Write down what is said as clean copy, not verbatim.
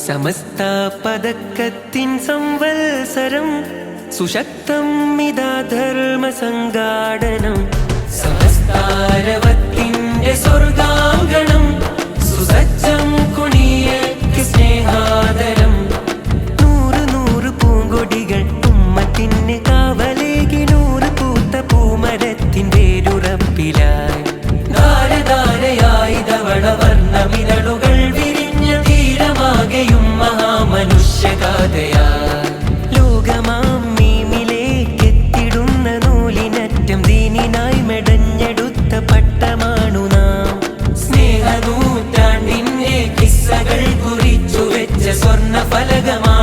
സമസ്ത പദക്കത്തിൻ സംവത്സരം സുശക്തം ഇതാ ധർമ്മ സംഘാടനം സമസ്താരവത്തിന്റെ സ്വർഗാങ്കണം സുസജ്ജം കുണിയക്ക് സ്നേഹാദരം നൂറ് നൂറ് പൂങ്കൊടികൾ ഉമ്മത്തിന് കാവലേകി നൂറ് പൂത്ത പൂമരത്തിൻ വേരുറപ്പിലായി ധാരധാരയായി ധവള വർണ്ണമിതളുകൾ വിരിഞ്ഞ തീരമാകെയും മഹാമനുഷ്യഗാഥയായി ലോകമാം മീമിലേക്കെത്തിടുന്ന നൂലിനറ്റം ദീനിനായി മെടഞ്ഞെടുത്ത പട്ടമാണു നാം സ്നേഹനൂറ്റാണ്ടിന്റെ കിസ്സകൾ കുറിച്ചു വെച്ച സ്വർണ്ണ ഫലകമാണ്